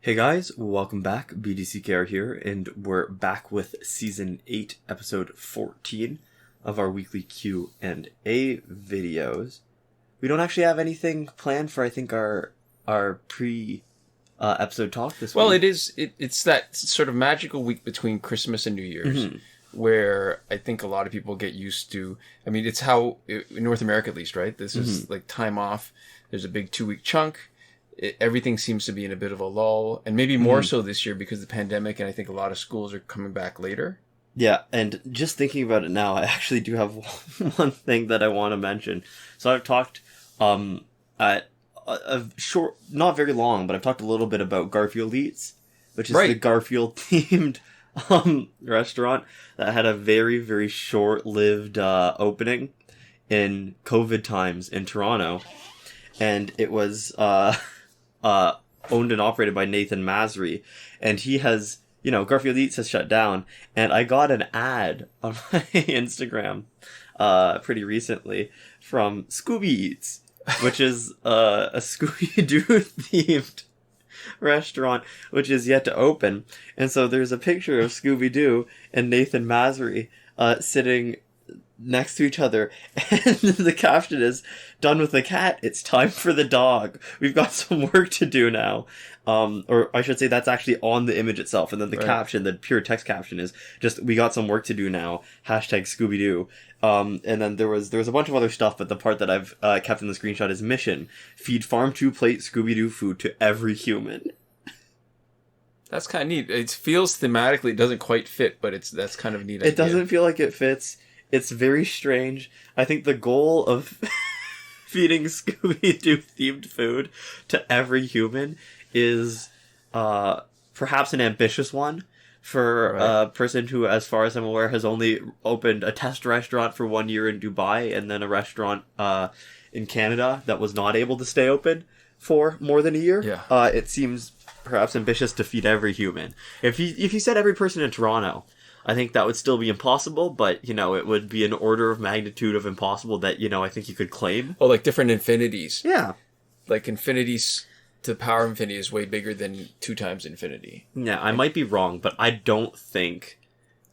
Hey guys, welcome back. BDCKR here, and we're back with Season 8, Episode 14 of our weekly Q&A videos. We don't actually have anything planned for, I think, our pre-episode talk this week. Well, it's that sort of magical week between Christmas and New Year's, where I think a lot of people get used to, I mean, it's how, in North America at least, right? This is like time off. There's a big 2-week chunk. Everything seems to be in a bit of a lull, and maybe more so this year because of the pandemic, and I think a lot of schools are coming back later. Yeah, and just thinking about it now, I actually do have one thing that I want to mention. So I've talked at a short, not very long, but I've talked a little bit about Garfield Eats, which is the Garfield-themed restaurant that had a very, very short-lived opening in COVID times in Toronto, and it was owned and operated by Nathan Masry, and he has, Garfield Eats has shut down, and I got an ad on my Instagram pretty recently from Scooby Eats, which is a Scooby-Doo themed restaurant, which is yet to open. And so there's a picture of Scooby-Doo and Nathan Masry sitting next to each other, and the caption is, "Done with the cat, it's time for the dog. We've got some work to do now." Or I should say that's actually on the image itself, and then the caption, the pure text caption, is just, "We got some work to do now, hashtag Scooby-Doo." And then there was a bunch of other stuff, but the part that I've kept in the screenshot is mission: feed farm-to-plate Scooby-Doo food to every human. That's kind of neat. It feels thematically, it doesn't quite fit, but that's kind of neat. It doesn't feel like it fits. It's very strange. I think the goal of feeding Scooby-Doo themed food to every human is perhaps an ambitious one for a person who, as far as I'm aware, has only opened a test restaurant for 1 year in Dubai, and then a restaurant in Canada that was not able to stay open for more than a year. Yeah. It seems perhaps ambitious to feed every human. If you said every person in Toronto, I think that would still be impossible, but, it would be an order of magnitude of impossible that, I think you could claim. Oh, like different infinities. Yeah. Like infinities to the power of infinity is way bigger than 2 times infinity. Yeah, I might be wrong, but I don't think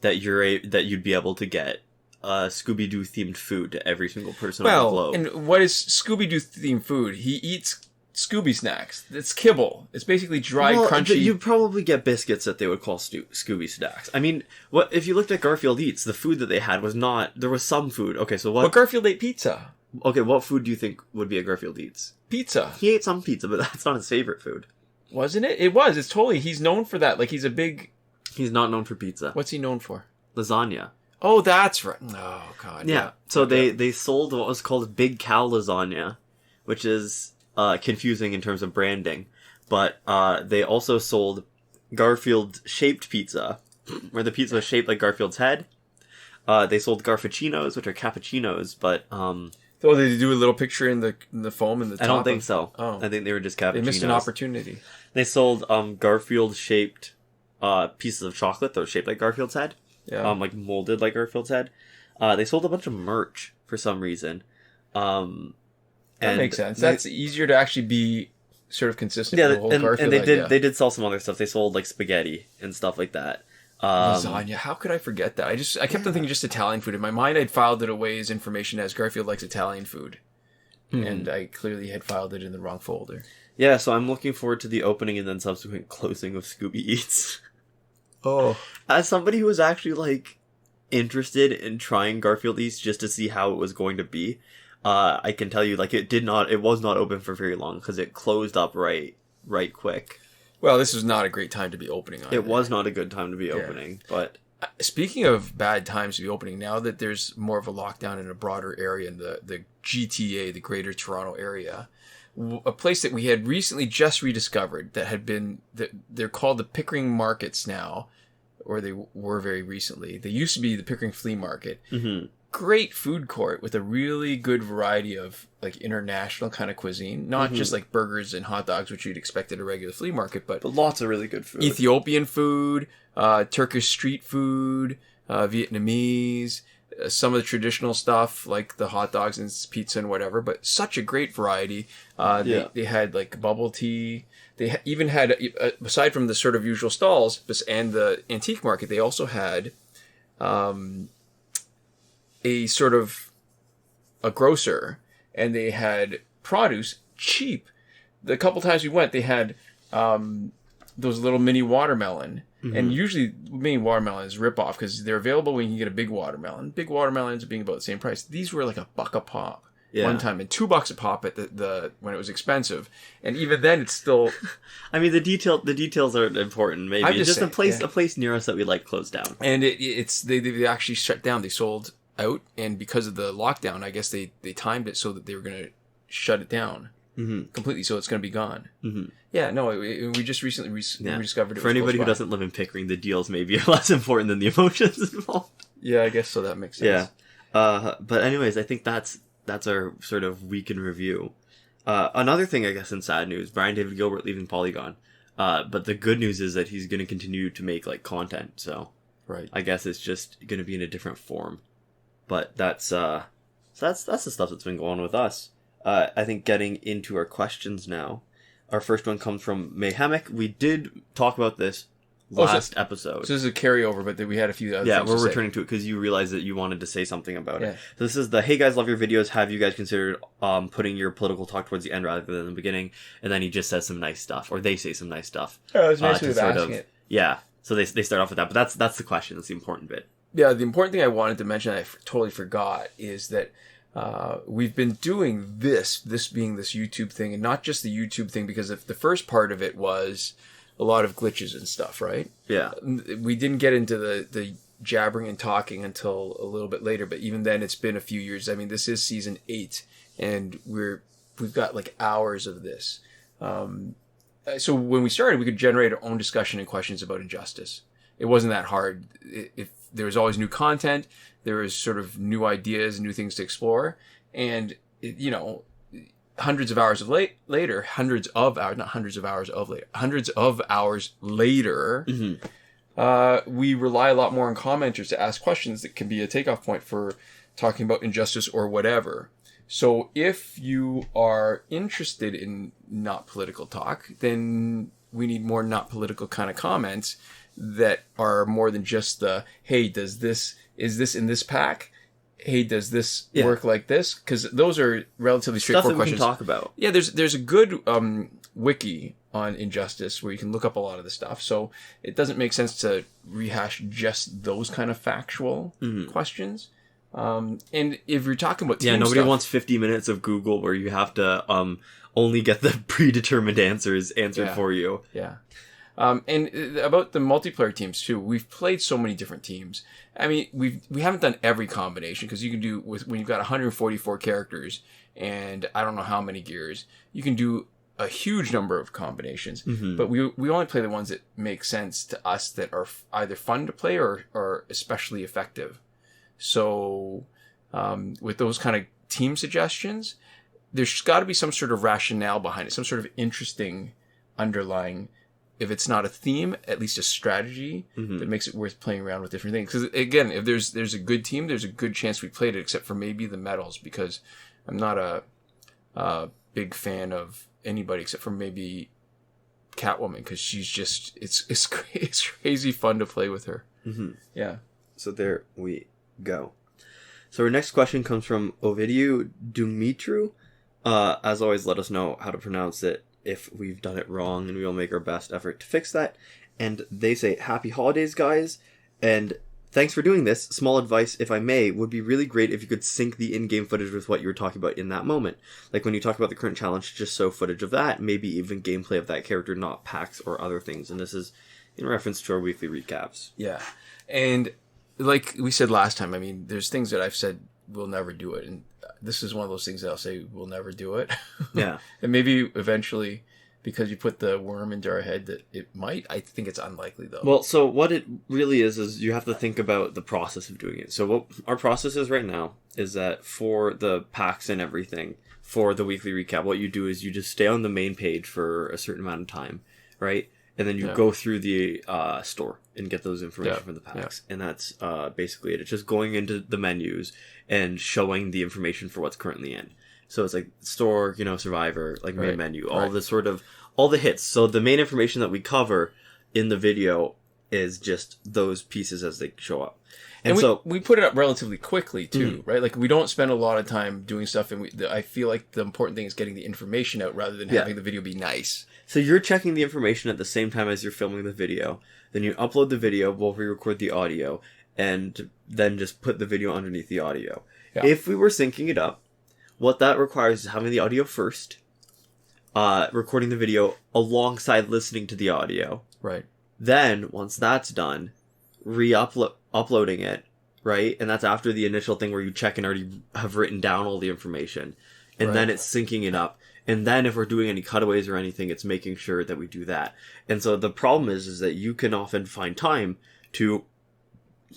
that you'd be able to get Scooby-Doo themed food to every single person on the globe. And what is Scooby-Doo themed food? He eats Scooby snacks. It's kibble. It's basically dry, crunchy. You'd probably get biscuits that they would call Scooby snacks. I mean, what if you looked at Garfield Eats? The food that they had was not. There was some food. Okay, so what? But Garfield ate pizza. Okay, what food do you think would be a Garfield Eats? Pizza. He ate some pizza, but that's not his favorite food. Wasn't it? It was. It's totally. He's known for that. Like, he's a big. He's not known for pizza. What's he known for? Lasagna. Oh, that's right. Oh, God. Yeah. So they sold what was called Big Cow Lasagna, which is confusing in terms of branding, but they also sold Garfield-shaped pizza, where the pizza was shaped like Garfield's head. They sold Garfuccinos, which are cappuccinos, but Oh, did they do a little picture in the foam in the top? I don't think so. Oh. I think they were just cappuccinos. They missed an opportunity. They sold Garfield-shaped pieces of chocolate that were shaped like Garfield's head. Yeah. Like molded like Garfield's head. They sold a bunch of merch for some reason. That makes sense. That's easier to actually be sort of consistent with the whole Garfield and idea. they did sell some other stuff. They sold like spaghetti and stuff like that. Lasagna. How could I forget that? I kept on thinking just Italian food. In my mind, I'd filed it away as information as Garfield likes Italian food. And I clearly had filed it in the wrong folder. Yeah, so I'm looking forward to the opening and then subsequent closing of Scooby Eats. Oh. As somebody who was actually, like, interested in trying Garfield Eats just to see how it was going to be, I can tell you, like, it was not open for very long because it closed up right quick. Well, this was not a great time to be opening on. It was not a good time to be opening, but... Speaking of bad times to be opening, now that there's more of a lockdown in a broader area in the GTA, the Greater Toronto Area, a place that we had recently just rediscovered that had been... They're called the Pickering Markets now, or they were very recently. They used to be the Pickering Flea Market. Mm-hmm. Great food court with a really good variety of like international kind of cuisine, not just like burgers and hot dogs, which you'd expect at a regular flea market, but lots of really good food. Ethiopian food, Turkish street food, Vietnamese, some of the traditional stuff like the hot dogs and pizza and whatever, but such a great variety. They had like bubble tea. They even had, aside from the sort of usual stalls and the antique market, they also had a sort of a grocer, and they had produce cheap. The couple times we went, they had those little mini watermelon. Mm-hmm. And usually mini watermelon is rip-off because they're available when you can get a big watermelon. Big watermelon ends up being about the same price. These were like $1 a pop one time, and $2 a pop at the when it was expensive. And even then, it's still. I mean, the details are important. Maybe I'm just saying, a place near us that we like closed down. And they actually shut down. They sold out, and because of the lockdown, I guess they timed it so that they were going to shut it down. Mm-hmm. Completely, so it's going to be gone. Mm-hmm. Yeah, no, we just recently rediscovered it. For anybody who doesn't live in Pickering, the deals maybe are less important than the emotions involved. Yeah, I guess so. That makes sense. Yeah, but anyways, I think that's our sort of week in review. Another thing, I guess, in sad news: Brian David Gilbert leaving Polygon. But the good news is that he's going to continue to make like content. So, right. I guess it's just going to be in a different form. But that's the stuff that's been going on with us. I think getting into our questions now. Our first one comes from Mayhemic. We did talk about this last episode. So this is a carryover, but we had a few other things Yeah, we're returning to it because you realized that you wanted to say something about it. So this is the, hey guys, love your videos. Have you guys considered putting your political talk towards the end rather than the beginning? And then he just says some nice stuff, or they say some nice stuff. Oh, it was nice of asking it. Yeah, so they start off with that, but that's the question. That's the important bit. Yeah, the important thing I wanted to mention I totally forgot is that we've been doing this being this YouTube thing, and not just the YouTube thing, because if the first part of it was a lot of glitches and stuff, right? Yeah. We didn't get into the jabbering and talking until a little bit later, but even then it's been a few years. I mean, this is season 8, and we've got like hours of this. So when we started, we could generate our own discussion and questions about injustice. It wasn't that hard. If there was always new content, there was sort of new ideas, new things to explore, and hundreds of hours later, mm-hmm. We rely a lot more on commenters to ask questions that can be a takeoff point for talking about injustice or whatever. So if you are interested in not political talk, then we need more not political kind of comments that are more than just the, hey, is this in this pack? Hey, does this work like this? Because those are relatively straightforward questions. Stuff that we can talk about. Yeah, there's a good wiki on injustice where you can look up a lot of the stuff. So it doesn't make sense to rehash just those kind of factual questions. And if you're talking about team nobody stuff, wants 50 minutes of Google where you have to only get the predetermined answers answered for you. Yeah. And about the multiplayer teams too, we've played so many different teams. I mean, we haven't done every combination, because you can do when you've got 144 characters and I don't know how many gears, you can do a huge number of combinations. Mm-hmm. But we only play the ones that make sense to us, that are either fun to play or especially effective. So with those kind of team suggestions, there's got to be some sort of rationale behind it, some sort of interesting underlying. If it's not a theme, at least a strategy that makes it worth playing around with different things. Because again, if there's a good team, there's a good chance we played it, except for maybe the medals, because I'm not a big fan of anybody except for maybe Catwoman, because she's just it's crazy fun to play with her. Mm-hmm. Yeah. So there we go. So our next question comes from Ovidiu Dumitru. As always, let us know how to pronounce it if we've done it wrong, and we will make our best effort to fix that. And they say, happy holidays, guys, and thanks for doing this. Small advice, if I may, would be really great if you could sync the in-game footage with what you were talking about in that moment. Like when you talk about the current challenge, just show footage of that, maybe even gameplay of that character, not packs or other things. And this is in reference to our weekly recaps. Yeah. And like we said last time, I mean, there's things that I've said we'll never do it, and this is one of those things that I'll say we'll never do it. Yeah. And maybe eventually, because you put the worm into our head, that it might. I think it's unlikely, though. Well, so what it really is you have to think about the process of doing it. So what our process is right now is that for the packs and everything, for the weekly recap, what you do is you just stay on the main page for a certain amount of time, right? and then you go through the store and get those information from the packs. And that's basically it. It's just going into the menus and showing the information for what's currently in. So it's like store, survivor, like main menu, all the hits. So the main information that we cover in the video is just those pieces as they show up. And so we put it up relatively quickly too, right? Like we don't spend a lot of time doing stuff, and I feel like the important thing is getting the information out rather than having the video be nice. So you're checking the information at the same time as you're filming the video. Then you upload the video while we record the audio, and then just put the video underneath the audio. Yeah. If we were syncing it up, what that requires is having the audio first, recording the video alongside listening to the audio. Right. Then, once that's done, uploading it, right? And that's after the initial thing where you check and already have written down all the information. And then it's syncing it up. And then if we're doing any cutaways or anything, it's making sure that we do that. And so the problem is that you can often find time to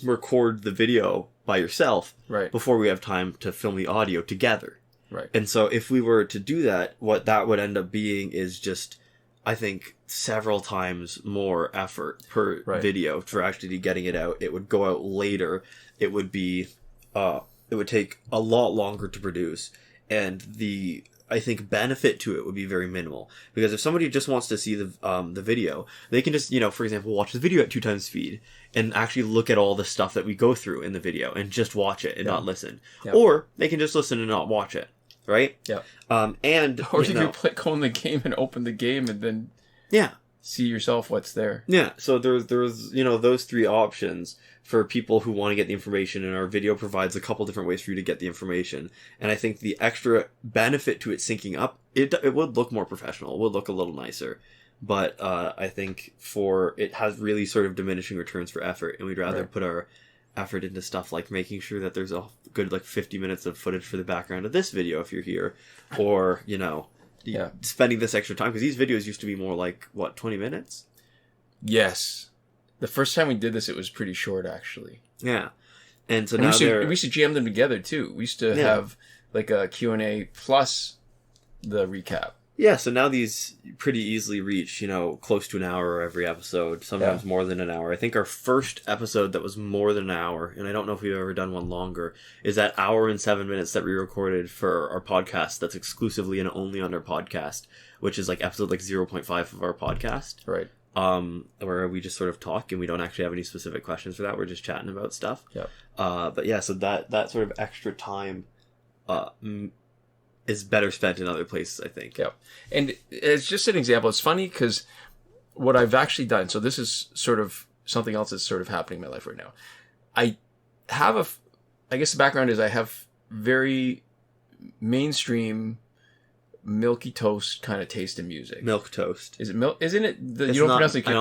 record the video by yourself before we have time to film the audio together. Right. And so if we were to do that, what that would end up being is just, I think, several times more effort per video for actually getting it out. It would go out later. It would be, it would take a lot longer to produce. And I think benefit to it would be very minimal, because if somebody just wants to see the video, they can just, for example, watch the video at 2x speed and actually look at all the stuff that we go through in the video and just watch it and not listen. Or they can just listen and not watch it. Right? Yeah. Or you can click on the game and open the game and then see yourself what's there. Yeah. So there's those three options for people who want to get the information, and our video provides a couple different ways for you to get the information. And I think the extra benefit to it syncing up, it would look more professional. It would look a little nicer. But I think it has really sort of diminishing returns for effort, and we'd rather put our effort into stuff like making sure that there's a good 50 minutes of footage for the background of this video if you're here, or spending this extra time, because these videos used to be more 20 minutes. Yes, the first time we did this, it was pretty short actually. Yeah. And so we used to jam them together too. We used to have a Q&A plus the recap. Yeah, so now these pretty easily reach, close to an hour every episode, sometimes more than an hour. I think our first episode that was more than an hour, and I don't know if we've ever done one longer, is that hour and 7 minutes that we recorded for our podcast that's exclusively and only on our podcast, which is episode 0.5 of our podcast. Right. Where we just sort of talk and we don't actually have any specific questions for that. We're just chatting about stuff. Yep. But yeah, so that sort of extra time, is better spent in other places, I think. Yeah. And it's just an example. It's funny because what I've actually done, so this is sort of something else that's sort of happening in my life right now. I guess the background is I have very mainstream milky toast kind of taste in music. Milk toast. Is it milk? Isn't it? You don't pronounce it. I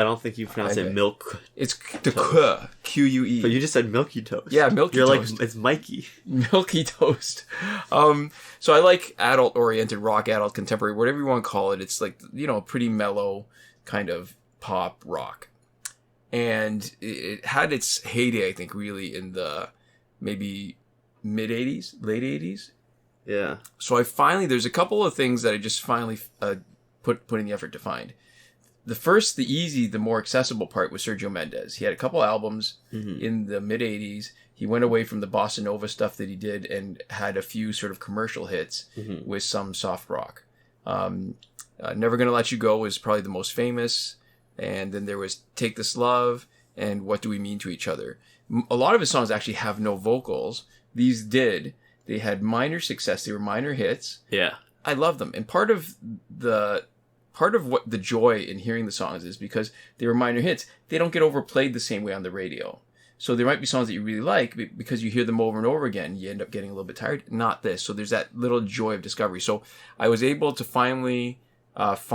don't think you pronounce it milk. It's the Q-U-E. But you just said milky toast. Yeah, milky toast. You're it's Mikey. Milky toast. So I like adult-oriented rock, adult contemporary, whatever you want to call it. It's pretty mellow kind of pop rock. And it had its heyday, I think, really in the maybe mid-'80s, late 80s. Yeah. So there's a couple of things that I just finally put in the effort to find. The first, the easy, the more accessible part was Sergio Mendes. He had a couple albums in the mid-'80s. He went away from the bossa nova stuff that he did and had a few sort of commercial hits with some soft rock. Never Gonna Let You Go was probably the most famous. And then there was Take This Love and What Do We Mean to Each Other. A lot of his songs actually have no vocals. These did. They had minor success. They were minor hits. Yeah. I love them. And part of what the joy in hearing the songs is because they were minor hits. They don't get overplayed the same way on the radio. So there might be songs that you really like because you hear them over and over again. You end up getting a little bit tired. Not this. So there's that little joy of discovery. So I was able to finally because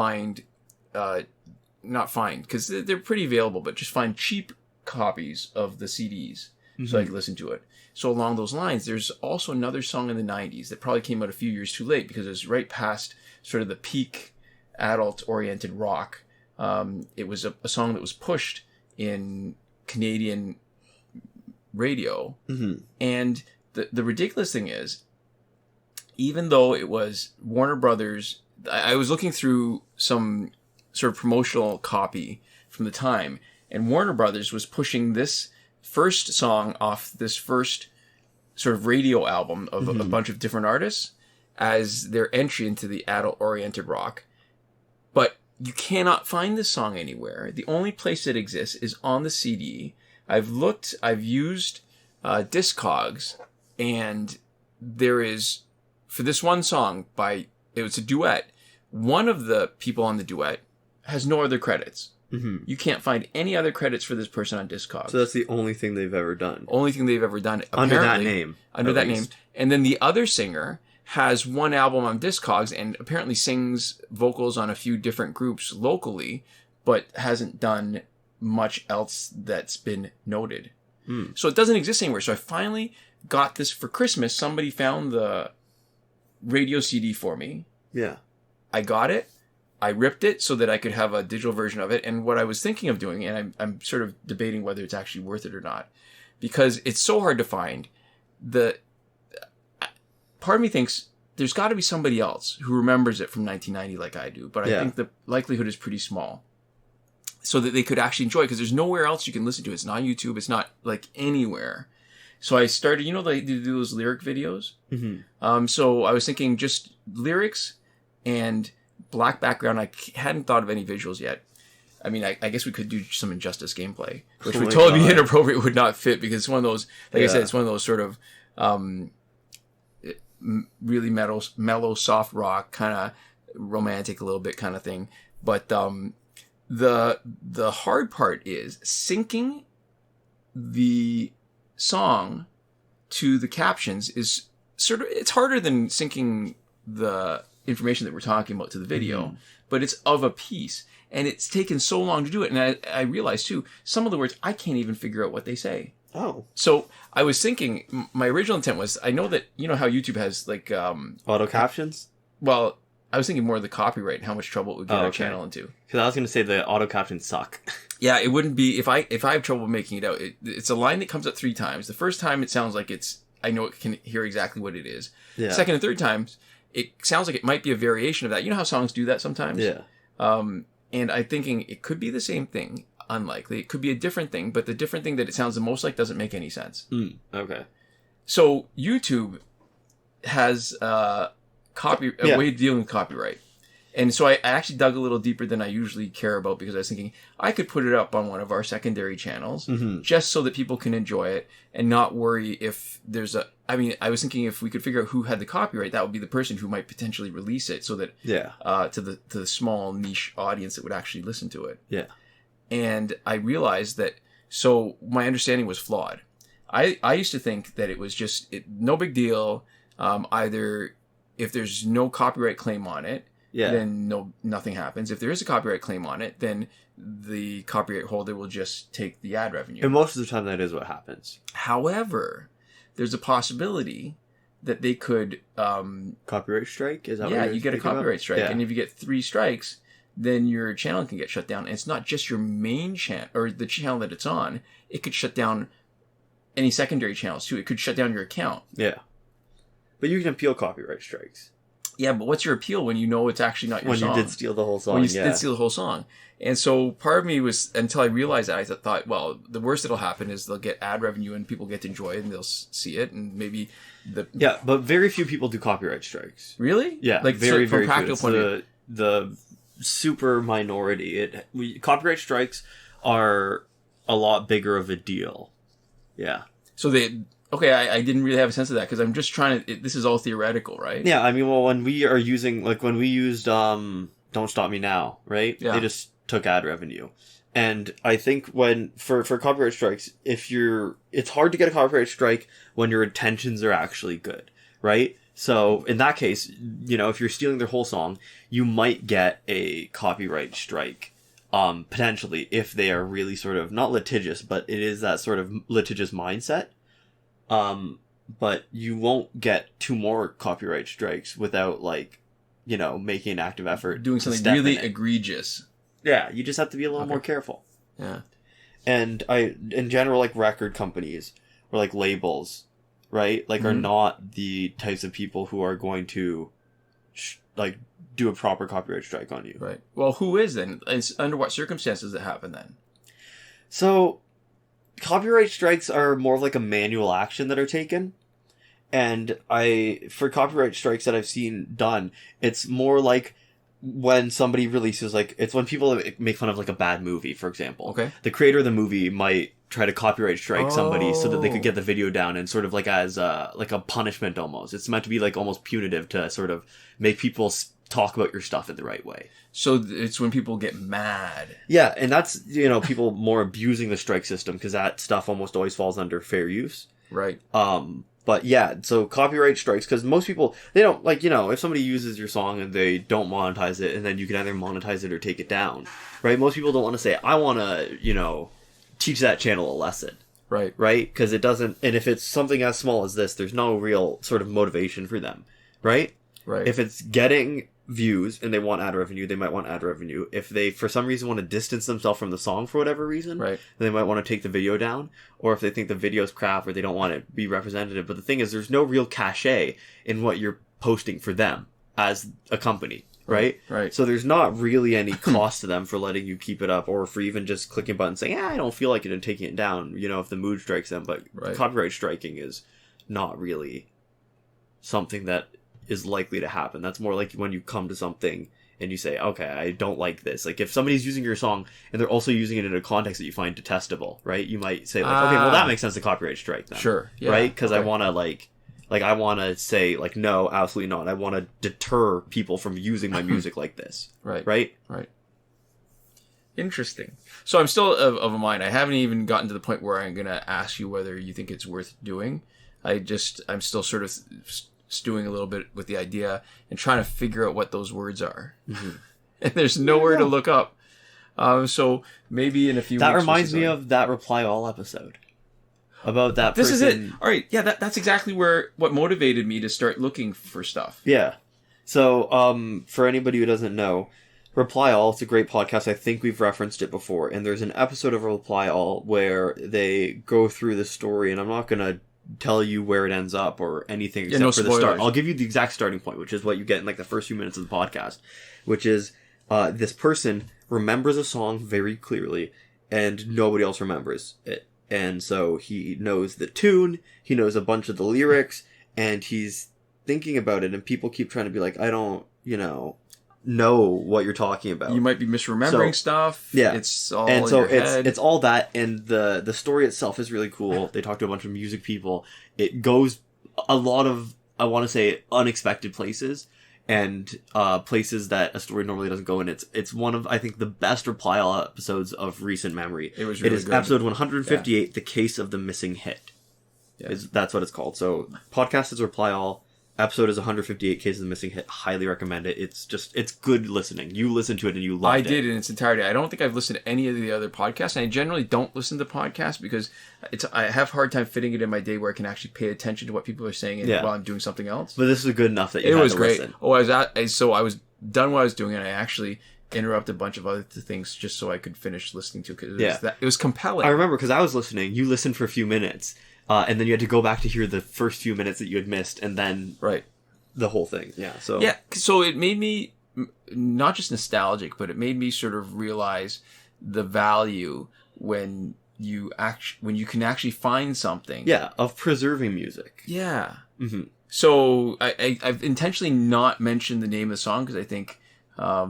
they're pretty available, but just find cheap copies of the CDs so I could listen to it. So along those lines, there's also another song in the 90s that probably came out a few years too late because it was right past sort of the peak adult-oriented rock. It was a song that was pushed in Canadian radio. And the ridiculous thing is, even though it was Warner Brothers, I was looking through some sort of promotional copy from the time. And Warner Brothers was pushing this first song off this first sort of radio album of a bunch of different artists as their entry into the adult-oriented rock. But you cannot find this song anywhere. The only place it exists is on the CD. I've used Discogs, and there is, for this one song, it was a duet. One of the people on the duet has no other credits. Mm-hmm. You can't find any other credits for this person on Discogs. So that's the only thing they've ever done. Only thing they've ever done. Under that name. Under that name. And then the other singer has one album on Discogs and apparently sings vocals on a few different groups locally, but hasn't done much else that's been noted. Mm. So it doesn't exist anywhere. So I finally got this for Christmas. Somebody found the radio CD for me. Yeah. I got it. I ripped it so that I could have a digital version of it. And what I was thinking of doing, and I'm sort of debating whether it's actually worth it or not, because it's so hard to find. Part of me thinks there's got to be somebody else who remembers it from 1990 like I do, but I think the likelihood is pretty small, so that they could actually enjoy it, because there's nowhere else you can listen to it. It's not on YouTube. It's not like anywhere. So I started, they do those lyric videos. Mm-hmm. So I was thinking just lyrics and black background. I hadn't thought of any visuals yet. I mean, I guess we could do some Injustice gameplay, which would totally be inappropriate, would not fit, because it's one of those, like I said, it's one of those sort of really mellow, soft rock, kind of romantic a little bit kind of thing. But the hard part is syncing the song to the captions is it's harder than syncing the information that we're talking about to the video, but it's of a piece, and it's taken so long to do it. And I realized too, some of the words I can't even figure out what they say. Oh. So I was thinking, my original intent was, I know that, how YouTube has like auto captions? Well, I was thinking more of the copyright and how much trouble it would get our channel into. Because I was going to say the auto captions suck. Yeah, it wouldn't be, if I have trouble making it out, it's a line that comes up 3 times. The first time it sounds like I know it can hear exactly what it is. Yeah. Second and third times, it sounds like it might be a variation of that. You know how songs do that sometimes? Yeah. And I'm thinking it could be the same thing. Unlikely. It could be a different thing, but the different thing that it sounds the most like doesn't make any sense. Okay. So YouTube has a way of dealing with copyright. And so I actually dug a little deeper than I usually care about, because I was thinking I could put it up on one of our secondary channels just so that people can enjoy it and not worry if there's I was thinking if we could figure out who had the copyright, that would be the person who might potentially release it, so that to the small niche audience that would actually listen to it. Yeah. And I realized that, so my understanding was flawed. I used to think that it was just no big deal. Either if there's no copyright claim on it, then nothing happens. If there is a copyright claim on it, then the copyright holder will just take the ad revenue. And most of the time that is what happens. However, there's a possibility that they could... copyright strike? Is that what you get a copyright strike. Yeah. And if you get 3 strikes, then your channel can get shut down. And it's not just your main channel, or the channel that it's on. It could shut down any secondary channels too. It could shut down your account. Yeah. But you can appeal copyright strikes. Yeah, but what's your appeal when you know it's actually not your song? When you did steal the whole song, When you did steal the whole song. And so part of me was, until I realized that, I thought, well, the worst that'll happen is they'll get ad revenue and people get to enjoy it and they'll see it, and maybe Yeah, but very few people do copyright strikes. Really? Yeah, like very, very practical few. It's the super minority. Copyright strikes are a lot bigger of a deal. Yeah. So I didn't really have a sense of that, because I'm just trying to... this is all theoretical, right? Yeah, I mean, well, when we are using... Like, when we used Don't Stop Me Now, right? Yeah. They just took ad revenue. And I think for copyright strikes, it's hard to get a copyright strike when your intentions are actually good, right? So, in that case, if you're stealing their whole song, you might get a copyright strike, potentially, if they are really sort of, not litigious, but it is that sort of litigious mindset. But you won't get 2 more copyright strikes without, making an active effort. Doing something really egregious. Yeah, you just have to be a little more careful. Yeah. And in general, record companies or labels, right? Are not the types of people who are going to like do a proper copyright strike on you. Right. Well, who is then? It's under what circumstances does it happen then? So, copyright strikes are more of like a manual action that are taken. And for copyright strikes that I've seen done, it's more like when somebody releases, like, it's when people make fun of like a bad movie, for example. Okay. The creator of the movie might try to copyright strike somebody so that they could get the video down, and sort of like as like a punishment almost. It's meant to be like almost punitive to sort of make people talk about your stuff in the right way. So it's when people get mad. Yeah, and that's, people more abusing the strike system, because that stuff almost always falls under fair use. Right. But yeah, so copyright strikes, because most people, they don't, like, if somebody uses your song and they don't monetize it, and then you can either monetize it or take it down, right? Most people don't want to say, I want to, teach that channel a lesson. Right. Right? Because it doesn't, and if it's something as small as this, there's no real sort of motivation for them, right? Right. If it's getting views and they want ad revenue, they might want ad revenue. If they, for some reason, want to distance themselves from the song for whatever reason, right, they might want to take the video down. Or if they think the video's crap or they don't want it to be representative. But the thing is, there's no real cachet in what you're posting for them as a company, right? Right. So there's not really any cost to them for letting you keep it up, or for even just clicking a button saying, I don't feel like it, and taking it down, if the mood strikes them. But copyright striking is not really something that is likely to happen. That's more like when you come to something and you say, okay, I don't like this. Like, if somebody's using your song and they're also using it in a context that you find detestable, right? You might say, like, okay, well, that makes sense to copyright strike then. Sure. Yeah. Right? Because I want to, like, I want to say, like, no, absolutely not. I want to deter people from using my music like this. Right. Right? Right. Interesting. So I'm still of a mind. I haven't even gotten to the point where I'm going to ask you whether you think it's worth doing. I'm still sort of stewing a little bit with the idea and trying to figure out what those words are. Mm-hmm. And there's nowhere to look up. So maybe in a few weeks. That reminds me of that Reply All episode. About that This person. is it. All right. Yeah, that's exactly what motivated me to start looking for stuff. Yeah. So, for anybody who doesn't know, Reply All, it's a great podcast. I think we've referenced it before. And there's an episode of Reply All where they go through the story, and I'm not going to tell you where it ends up or anything except for the start. I'll give you the exact starting point, which is what you get in like the first few minutes of the podcast, which is this person remembers a song very clearly and nobody else remembers it. And so he knows the tune, he knows a bunch of the lyrics, and he's thinking about it, and people keep trying to be like, I don't, know what you're talking about. You might be misremembering stuff. Yeah. It's all and in so your head. it's all that, and the story itself is really cool. They talk to a bunch of music people. It goes a lot of, I want to say, unexpected places, and places that a story normally doesn't go in. It's one of, I think, the best Reply All episodes of recent memory. It was really good. Episode 158, The Case of the Missing Hit. Yeah. That's what it's called. So podcast is Reply All. Episode is 158, Case of the Missing Hit. Highly recommend it. It's good listening. You listen to it and you loved it. I did in its entirety. I don't think I've listened to any of the other podcasts, and I generally don't listen to podcasts because I have a hard time fitting it in my day where I can actually pay attention to what people are saying while I'm doing something else. But this was good enough that you had to listen. Oh, I was done what I was doing, and I actually interrupted a bunch of other things just so I could finish listening to it because it was compelling. I remember because I was listening. You listened for a few minutes. And then you had to go back to hear the first few minutes that you had missed, and then the whole thing. Yeah. So it made me not just nostalgic, but it made me sort of realize the value when you can actually find something. Yeah, of preserving music. Yeah. Mm-hmm. So I've intentionally not mentioned the name of the song because I think I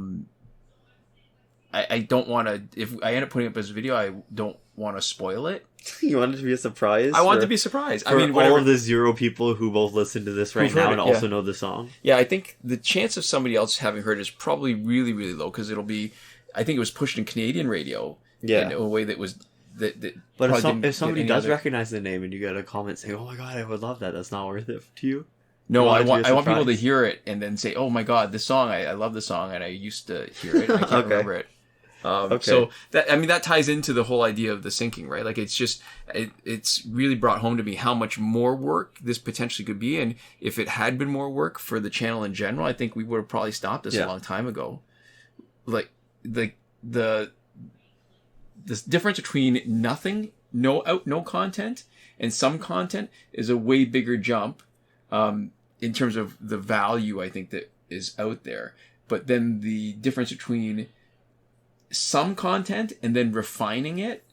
don't want to. If I end up putting it up as a video, I don't want to spoil it. You want it to be a surprise? I want it to be a surprise. I mean, all of the 0 people who both listen to this right now and also know the song. Yeah, I think the chance of somebody else having heard it is probably really, really low because it'll be. I think it was pushed in Canadian radio. Yeah. In a way that was. But if somebody does recognize the name and you get a comment saying, "Oh my god, I would love that," that's not worth it to you. No, I want people to hear it and then say, "Oh my god, this song! I love the song, and I used to hear it. And I can't remember it." So that ties into the whole idea of the syncing, right? Like it's really brought home to me how much more work this potentially could be. And if it had been more work for the channel in general, I think we would have probably stopped this a long time ago. Like the difference between nothing, no content and some content is a way bigger jump, in terms of the value I think that is out there. But then the difference between some content and then refining it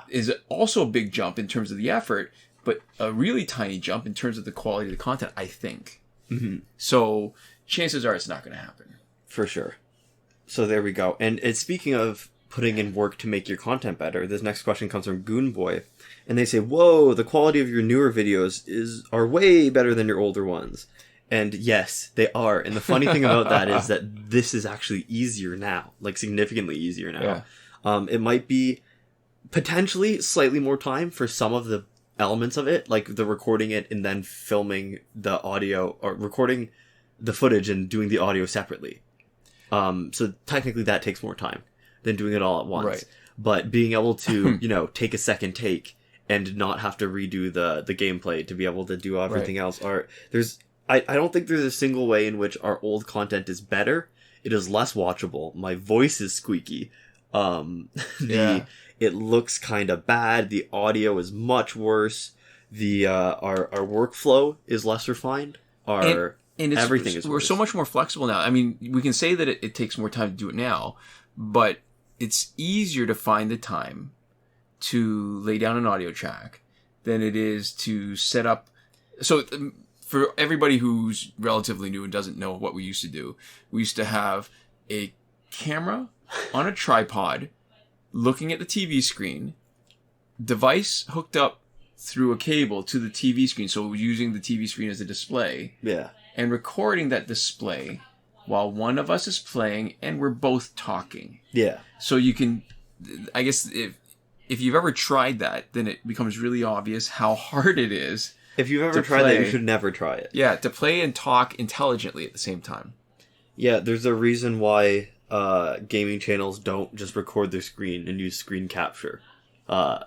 is also a big jump in terms of the effort, but a really tiny jump in terms of the quality of the content, I think. Mm-hmm. So chances are it's not going to happen. For sure. So there we go. And speaking of putting in work to make your content better, this next question comes from Goonboy. And they say, whoa, the quality of your newer videos are way better than your older ones. And yes, they are. And the funny thing about that is that this is actually easier now, like significantly easier now. Yeah. It might be potentially slightly more time for some of the elements of it, like the recording it and then filming the audio, or recording the footage and doing the audio separately. So technically that takes more time than doing it all at once. Right. But being able to, take a second take and not have to redo the gameplay to be able to do everything else. I don't think there's a single way in which our old content is better. It is less watchable. My voice is squeaky. It looks kind of bad. The audio is much worse. The our workflow is less refined. Everything is worse. We're so much more flexible now. I mean, we can say that it takes more time to do it now, but it's easier to find the time to lay down an audio track than it is to set up. So for everybody who's relatively new and doesn't know what we used to do, we used to have a camera on a tripod looking at the TV screen, device hooked up through a cable to the TV screen. So we're using the TV screen as a display. Yeah. And recording that display while one of us is playing and we're both talking. Yeah. So you can, I guess if you've ever tried that, then it becomes really obvious how hard it is. If you've ever tried that, you should never try it. Yeah, to play and talk intelligently at the same time. Yeah, there's a reason why gaming channels don't just record their screen and use screen capture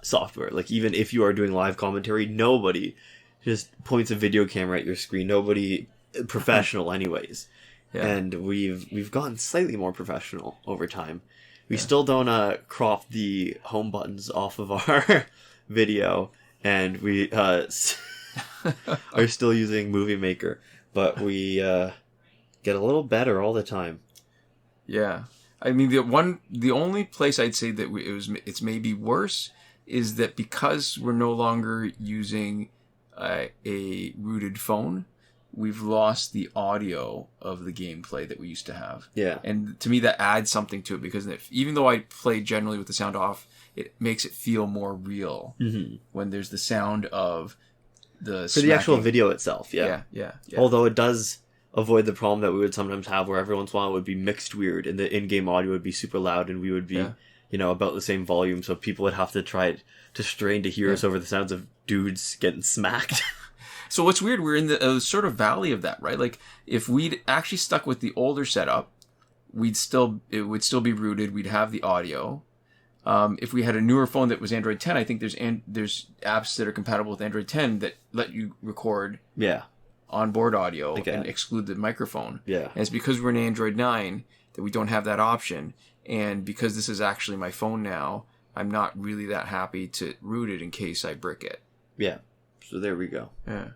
software. Like, even if you are doing live commentary, nobody just points a video camera at your screen. Nobody professional anyways. Yeah. And we've gotten slightly more professional over time. We still don't crop the home buttons off of our video, and we are still using Movie Maker, but we get a little better all the time. Yeah, I mean the only place I'd say that it's maybe worse is that because we're no longer using a rooted phone, we've lost the audio of the gameplay that we used to have. Yeah. And to me, that adds something to it, because even though I play generally with the sound off, it makes it feel more real when there's the sound of the For the actual video itself, yeah. Although it does avoid the problem that we would sometimes have where every once in a while it would be mixed weird and the in-game audio would be super loud and we would be, about the same volume, so people would have to try to strain to hear us over the sounds of dudes getting smacked. So what's weird, we're in the sort of valley of that, right? Like, if we'd actually stuck with the older setup, it would still be rooted. We'd have the audio. If we had a newer phone that was Android 10, I think there's apps that are compatible with Android 10 that let you record onboard audio and exclude the microphone. Yeah. And it's because we're in Android 9 that we don't have that option. And because this is actually my phone now, I'm not really that happy to root it in case I brick it. Yeah. So there we go. Yeah.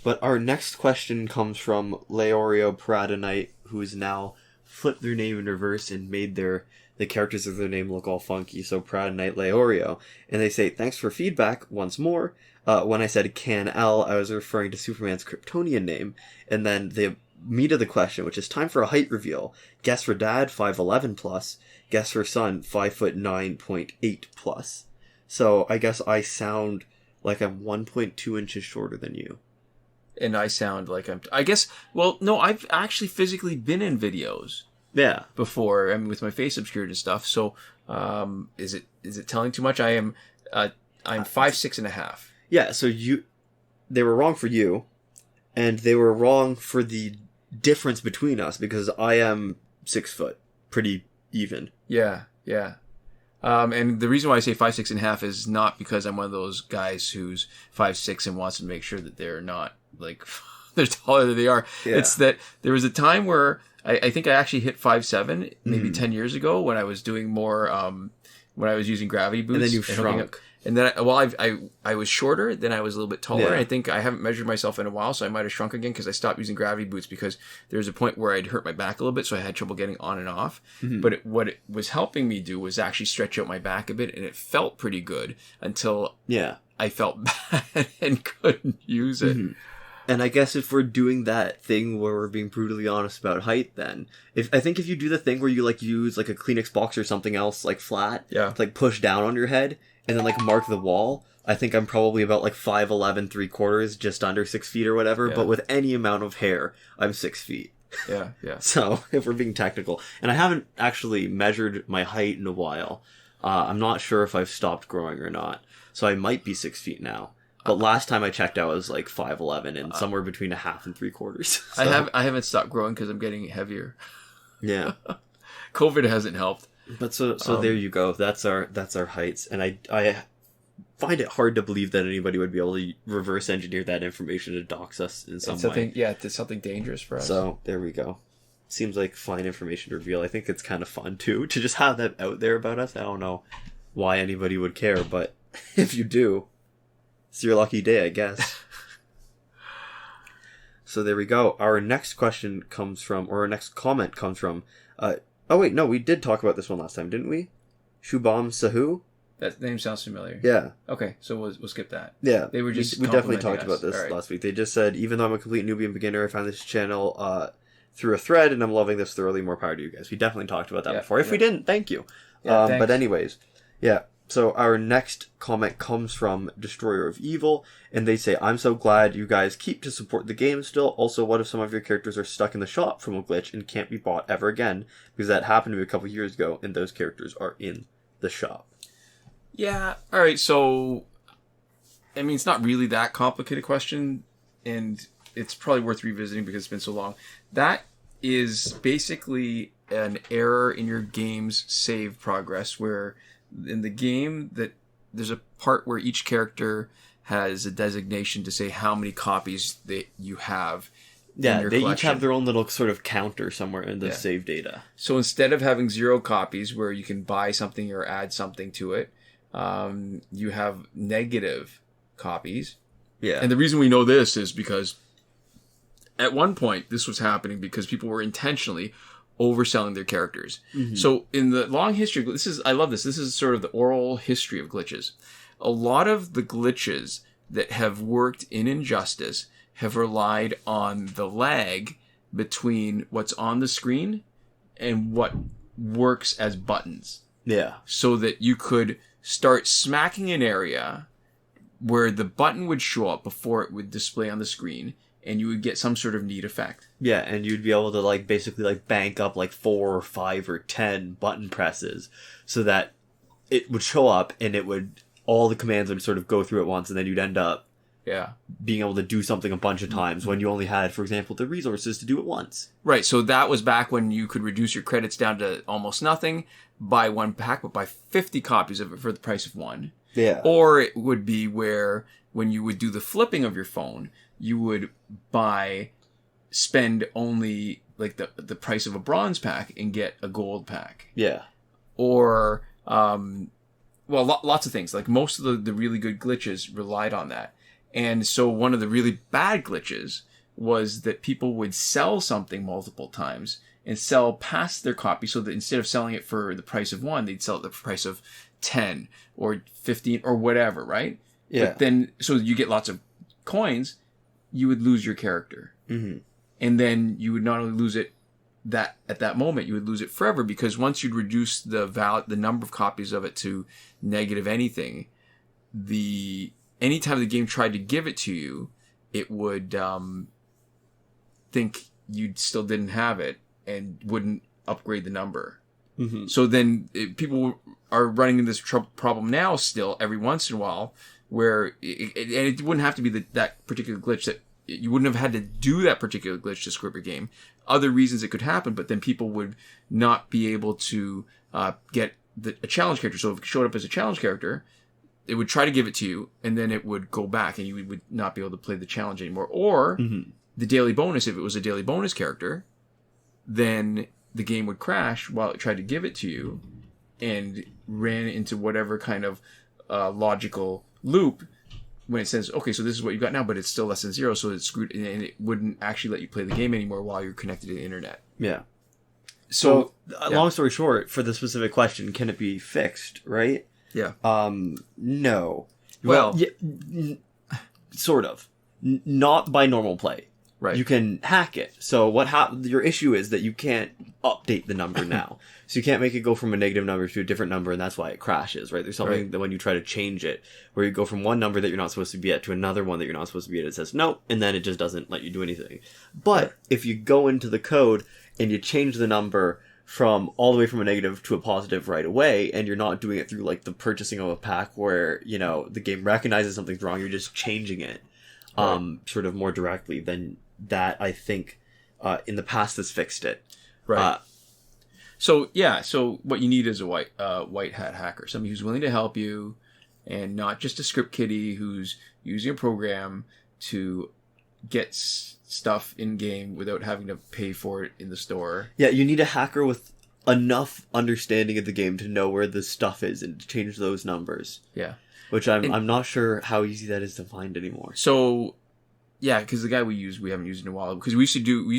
But our next question comes from Leorio Paradonite, who has now flipped their name in reverse and made the characters of their name look all funky. So Paradonite Leorio. And they say, thanks for feedback once more. When I said Can-L, I was referring to Superman's Kryptonian name. And then the meat of the question, which is time for a height reveal. Guess for dad, 5'11 plus. Guess for son, 5'9.8 plus. So I guess I sound like I'm 1.2 inches shorter than you. And I sound like I've actually physically been in videos. Yeah. Before, I mean, with my face obscured and stuff. So, is it telling too much? I'm 5'6.5". Yeah. So they were wrong for you, and they were wrong for the difference between us, because I am 6 foot, pretty even. Yeah. Yeah. And the reason why I say 5'6.5" is not because I'm one of those guys who's 5'6" and wants to make sure that they're not like they're taller than they are. Yeah. It's that there was a time where I think I actually hit 5'7", maybe 10 years ago, when I was doing more when I was using gravity boots. And then you shrunk. And then, I was shorter, then I was a little bit taller. Yeah. And I think I haven't measured myself in a while, so I might have shrunk again because I stopped using gravity boots because there was a point where I'd hurt my back a little bit, so I had trouble getting on and off. Mm-hmm. But what it was helping me do was actually stretch out my back a bit, and it felt pretty good until I felt bad and couldn't use it. Mm-hmm. And I guess if we're doing that thing where we're being brutally honest about height, then I think if you do the thing where you like use like a Kleenex box or something else like flat, to like push down on your head and then like mark the wall, I think I'm probably about like 5'11", 3/4, just under 6 feet or whatever. Yeah. But with any amount of hair, I'm 6 feet. Yeah. So if we're being technical, and I haven't actually measured my height in a while, I'm not sure if I've stopped growing or not. So I might be 6 feet now. But last time I checked, I was like 5'11" and somewhere between 1/2 and 3/4. So. I haven't stopped growing because I'm getting heavier. Yeah, COVID hasn't helped. But so there you go. That's our heights, and I find it hard to believe that anybody would be able to reverse engineer that information to dox us in some way. Yeah, it's something dangerous for us. So there we go. Seems like fine information to reveal. I think it's kind of fun too to just have that out there about us. I don't know why anybody would care, but if you do. It's your lucky day, I guess. So there we go. Our next question comes from, or our next comment comes from, oh wait, no, we did talk about this one last time, didn't we? Shubham Sahu? That name sounds familiar. Yeah. Okay, so we'll skip that. Yeah. They were just we definitely talked about this right. last week. They just said, even though I'm a complete newbie and beginner, I found this channel through a thread, and I'm loving this thoroughly. More power to you guys. We definitely talked about that before. If we didn't, thank you. But anyways, yeah. So our next comment comes from Destroyer of Evil, and they say, I'm so glad you guys keep to support the game still. Also, what if some of your characters are stuck in the shop from a glitch and can't be bought ever again? Because that happened to me a couple years ago, and those characters are in the shop. Yeah, alright, so, I mean, it's not really that complicated question, and it's probably worth revisiting because it's been so long. That is basically an error in your game's save progress, where in the game that there's a part where each character has a designation to say how many copies that you have. Yeah, they each have their own little sort of counter somewhere in the save data. So instead of having 0 copies where you can buy something or add something to it, you have negative copies. Yeah. And the reason we know this is because at one point this was happening because people were intentionally overselling their characters. Mm-hmm. So in the long history, I love this. This is sort of the oral history of glitches. A lot of the glitches that have worked in Injustice have relied on the lag between what's on the screen and what works as buttons. Yeah. So that you could start smacking an area where the button would show up before it would display on the screen, and you would get some sort of neat effect. Yeah, and you'd be able to basically bank up 4 or 5 or 10 button presses so that it would show up and all the commands would sort of go through at once, and then you'd end up being able to do something a bunch of times when you only had, for example, the resources to do it once. Right, so that was back when you could reduce your credits down to almost nothing, buy 1 pack, but buy 50 copies of it for the price of 1. Yeah. Or it would be where when you would do the flipping of your phone, you would spend only the price of a bronze pack and get a gold pack. Yeah. Or, lots of things. Most of the really good glitches relied on that. And so one of the really bad glitches was that people would sell something multiple times and sell past their copy, so that instead of selling it for the price of 1, they'd sell it at the price of 10 or 15 or whatever, right? Yeah. But then, so you get lots of coins, you would lose your character. Mm-hmm. And then you would not only lose it at that moment, you would lose it forever, because once you'd reduce the number of copies of it to negative anything, anytime the game tried to give it to you, it would think you still didn't have it and wouldn't upgrade the number. Mm-hmm. So then people are running into this problem now still every once in a while, where it wouldn't have to be that particular glitch, that you wouldn't have had to do that particular glitch to screw up your game. Other reasons it could happen, but then people would not be able to get a challenge character. So if it showed up as a challenge character, it would try to give it to you, and then it would go back, and you would not be able to play the challenge anymore. Or the daily bonus, if it was a daily bonus character, then the game would crash while it tried to give it to you, and ran into whatever kind of logical loop when it says, okay, so this is what you got now, but it's still less than 0, so it's screwed, and it wouldn't actually let you play the game anymore while you're connected to the internet. Yeah. So, long story short, for the specific question, can it be fixed, right? Yeah. No. Well, sort of. Not by normal play. Right. You can hack it. So your issue is that you can't update the number now. So you can't make it go from a negative number to a different number, and that's why it crashes, right? There's something that when you try to change it, where you go from one number that you're not supposed to be at to another one that you're not supposed to be at, it says no, and then it just doesn't let you do anything. But if you go into the code and you change the number from all the way from a negative to a positive right away, and you're not doing it through like the purchasing of a pack where, you know, the game recognizes something's wrong, you're just changing it sort of more directly, then that, I think, in the past has fixed it. Right. So what you need is a white hat hacker, somebody who's willing to help you, and not just a script kiddie who's using a program to get stuff in game without having to pay for it in the store. Yeah, you need a hacker with enough understanding of the game to know where the stuff is and to change those numbers. Yeah. Which I'm not sure how easy that is to find anymore. So, yeah, because the guy we haven't used in a while, because we used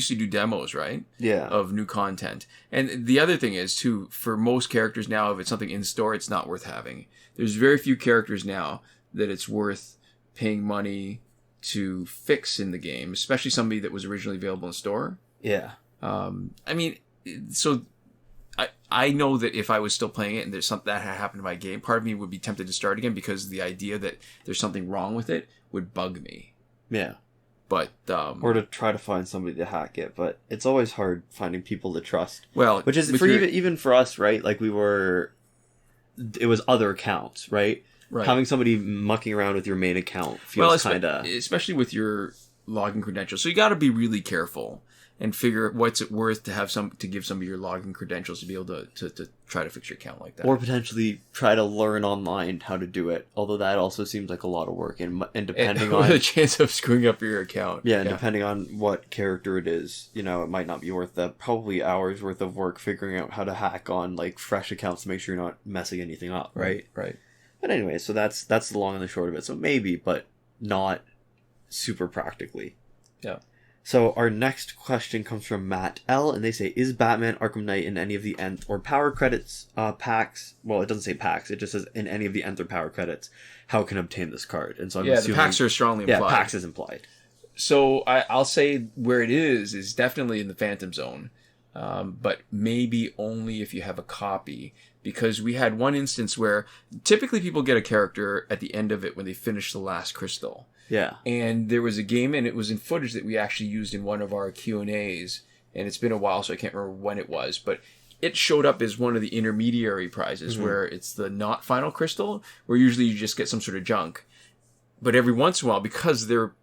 to do demos, right? Yeah. Of new content. And the other thing is too, for most characters now, if it's something in store, it's not worth having. There's very few characters now that it's worth paying money to fix in the game, especially somebody that was originally available in store. Yeah. I mean, so I know that if I was still playing it and there's something that had happened to my game, part of me would be tempted to start again, because the idea that there's something wrong with it would bug me. Yeah. But or to try to find somebody to hack it, but it's always hard finding people to trust. Well, which is for even for us, right? Like it was other accounts, right? Right. Having somebody mucking around with your main account feels kind of, especially with your login credentials. So you got to be really careful and figure what's it worth to give some of your login credentials to be able to try to fix your account like that, or potentially try to learn online how to do it. Although that also seems like a lot of work, and depending on the chance of screwing up your account. Yeah, and depending on what character it is, you know, it might not be worth that. Probably hours worth of work figuring out how to hack on like fresh accounts to make sure you're not messing anything up, right? Right. But anyway, so that's the long and the short of it. So maybe, but not super practically. Yeah. So our next question comes from Matt L, and they say, is Batman Arkham Knight in any of the Nth or Power Credits packs? Well, it doesn't say packs, it just says in any of the Nth or Power Credits, how can obtain this card? And so I'm assuming... the packs are strongly implied. Yeah, packs is implied. So I'll say where it is definitely in the Phantom Zone, but maybe only if you have a copy, because we had one instance where typically people get a character at the end of it when they finish the last crystal. Yeah. And there was a game, and it was in footage that we actually used in one of our Q&As, and it's been a while, so I can't remember when it was, but it showed up as one of the intermediary prizes, where it's the not final crystal, where usually you just get some sort of junk. But every once in a while, because they're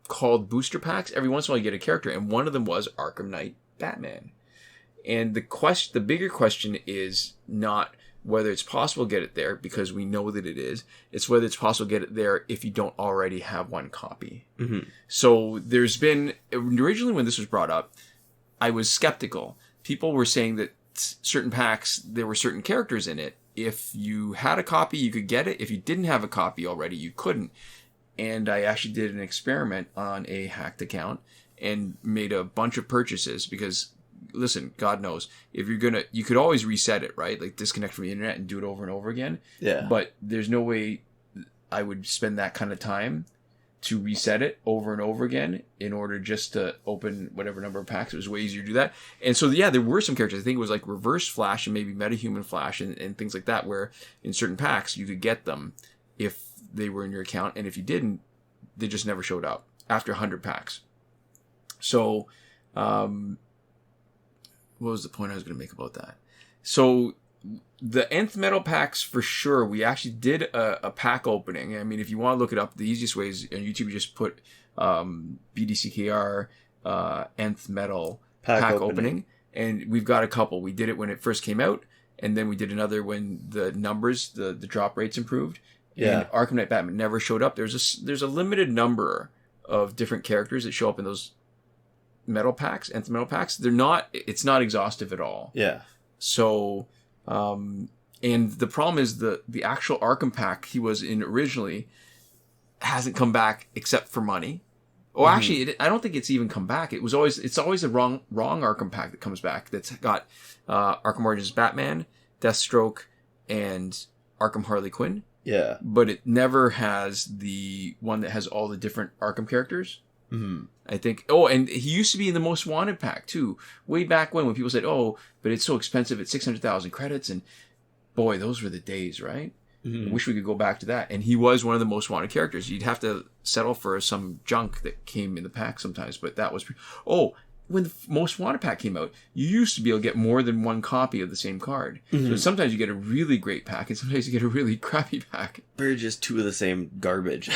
called booster packs, every once in a while you get a character, and one of them was Arkham Knight Batman. And the bigger question is not whether it's possible to get it there, because we know that it is. It's whether it's possible to get it there if you don't already have one copy. Mm-hmm. So there's been, originally when this was brought up, I was skeptical. People were saying that certain packs, there were certain characters in it. If you had a copy, you could get it. If you didn't have a copy already, you couldn't. And I actually did an experiment on a hacked account and made a bunch of purchases, because listen, God knows, if you could always reset it, right? Like disconnect from the internet and do it over and over again. Yeah. But there's no way I would spend that kind of time to reset it over and over again in order just to open whatever number of packs. It was way easier to do that. And so, yeah, there were some characters. I think it was like Reverse Flash and maybe Metahuman Flash and things like that, where in certain packs you could get them if they were in your account. And if you didn't, they just never showed up after 100 packs. So, what was the point I was going to make about that? So the Nth Metal packs, for sure, we actually did a pack opening. I mean, if you want to look it up, the easiest way is on YouTube, you just put BDCKR Nth Metal pack opening. And we've got a couple. We did it when it first came out, and then we did another when the numbers, the drop rates improved. Yeah. And Arkham Knight Batman never showed up. There's a limited number of different characters that show up in those metal packs, Nth Metal packs. It's not exhaustive at all. Yeah. So And the problem is the actual Arkham pack he was in originally hasn't come back except for money. Or actually, I don't think it's even come back. It's always a wrong Arkham pack that comes back. That's got Arkham Origins Batman, Deathstroke, and Arkham Harley Quinn. Yeah. But it never has the one that has all the different Arkham characters. Mm-hmm. I think. Oh, and he used to be in the Most Wanted pack too. Way back when people said, "Oh, but it's so expensive. It's 600,000 credits." And boy, those were the days, right? I wish we could go back to that. And he was one of the Most Wanted characters. You'd have to settle for some junk that came in the pack sometimes, but that was... when the Most Wanted pack came out, you used to be able to get more than one copy of the same card. So sometimes you get a really great pack, and sometimes you get a really crappy pack. They're just two of the same garbage.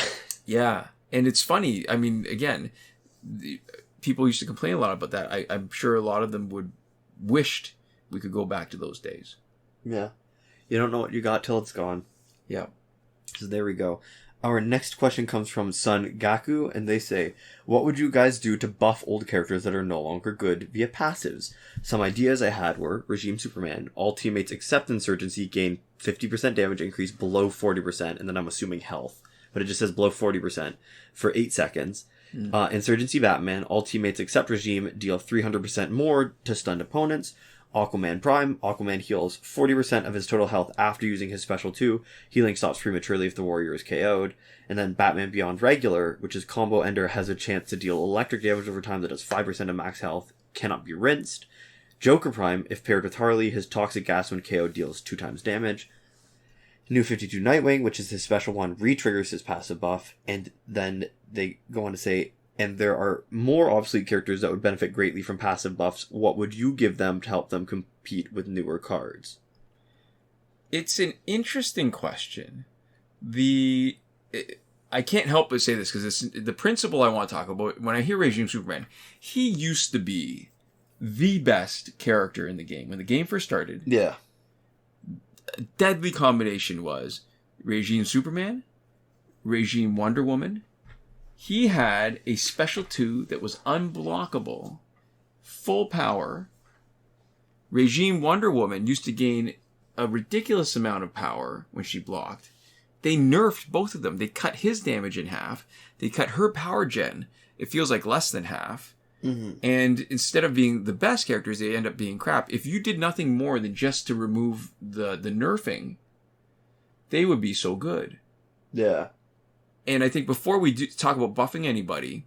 Yeah. And it's funny. I mean, again, people used to complain a lot about that. I'm sure a lot of them wished we could go back to those days. Yeah. You don't know what you got till it's gone. Yeah. So there we go. Our next question comes from Sun Gaku, and they say, what would you guys do to buff old characters that are no longer good via passives? Some ideas I had were Regime Superman. All teammates except Insurgency gain 50% damage increase below 40%, and then I'm assuming health. But it just says below 40% for 8 seconds. Insurgency Batman. All teammates except Regime deal 300% more to stunned opponents. Aquaman Prime. Aquaman heals 40% of his total health after using his special 2. Healing stops prematurely if the warrior is KO'd. And then Batman Beyond Regular, which is Combo Ender, has a chance to deal electric damage over time that does 5% of max health, cannot be rinsed. Joker Prime, if paired with Harley, his toxic gas when KO'd deals 2 times damage. New 52 Nightwing, which is his special one, re-triggers his passive buff. And then they go on to say, and there are more obsolete characters that would benefit greatly from passive buffs. What would you give them to help them compete with newer cards? It's an interesting question. I can't help but say this because it's the principle I want to talk about. When I hear Regime Superman, he used to be the best character in the game. When the game first started, Yeah. a deadly combination was Regime Superman, Regime Wonder Woman. He had a special 2 that was unblockable, full power. Regime Wonder Woman used to gain a ridiculous amount of power when she blocked. They nerfed both of them. They cut his damage in half. They cut her power gen. It feels like less than half. And instead of being the best characters, they end up being crap. If you did nothing more than just to remove the nerfing, they would be so good. Yeah. And I think before we talk about buffing anybody,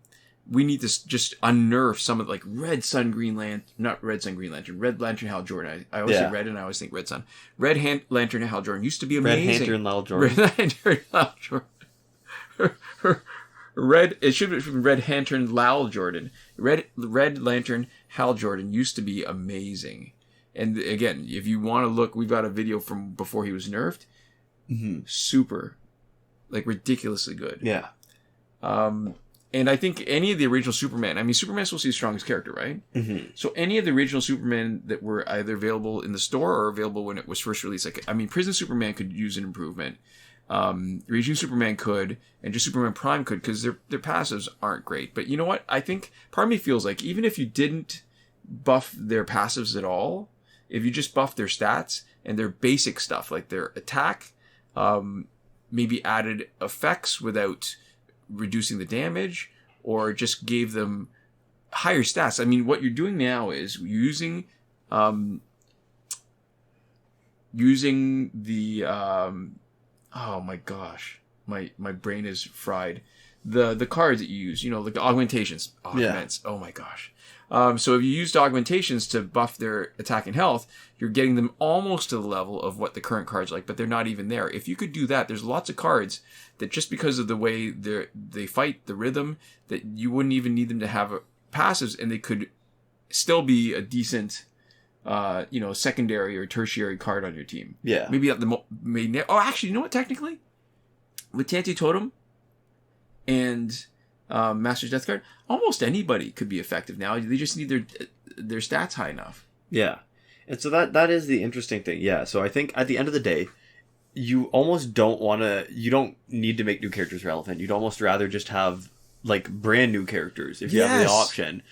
we need to just unnerf some of Red Lantern Hal Jordan. I always say Red and I always think Red Sun. Lantern Hal Jordan used to be amazing. Red Lantern Hal Jordan. Red Lantern Hal Jordan. It should be from Red Lantern Lal Jordan. Red Lantern Hal Jordan used to be amazing. And again, if you want to look, we've got a video from before he was nerfed. Super. Ridiculously good. Yeah. And I think any of the original Superman, Superman's supposed to be the strongest character, right? So any of the original Superman that were either available in the store or available when it was first released, Prison Superman could use an improvement. Regime Superman could, and just Superman Prime could, because their passives aren't great. But you know what? I think part of me feels like even if you didn't buff their passives at all, if you just buff their stats and their basic stuff, like their attack, maybe added effects without reducing the damage, or just gave them higher stats. What you're doing now is using the oh my gosh, my brain is fried. The cards that you use, like the augmentations. Augments. Yeah. Oh my gosh. So if you used augmentations to buff their attack and health, you're getting them almost to the level of what the current cards like, but they're not even there. If you could do that, there's lots of cards that just because of the way they fight, the rhythm, that you wouldn't even need them to have passives, and they could still be a decent, secondary or tertiary card on your team. Yeah. Maybe at the main. Oh, actually, you know what? Technically, with Tanti Totem and Master's Death Card, almost anybody could be effective now. They just need their stats high enough. Yeah. And so that is the interesting thing. Yeah. So I think at the end of the day, you almost you don't need to make new characters relevant. You'd almost rather just have brand new characters if you have the option.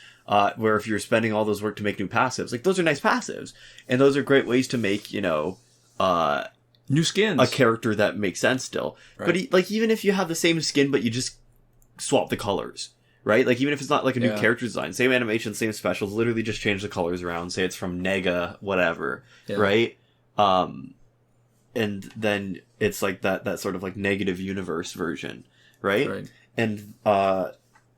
Where if you're spending all those work to make new passives, those are nice passives. And those are great ways to make, New skins. a character that makes sense still. Right. But like even if you have the same skin but you just swap the colors, right? Like even if it's not like a new character design, same animation, same specials, literally just change the colors around. Say it's from Nega, whatever, right? And then it's like that sort of like negative universe version, right? Right. And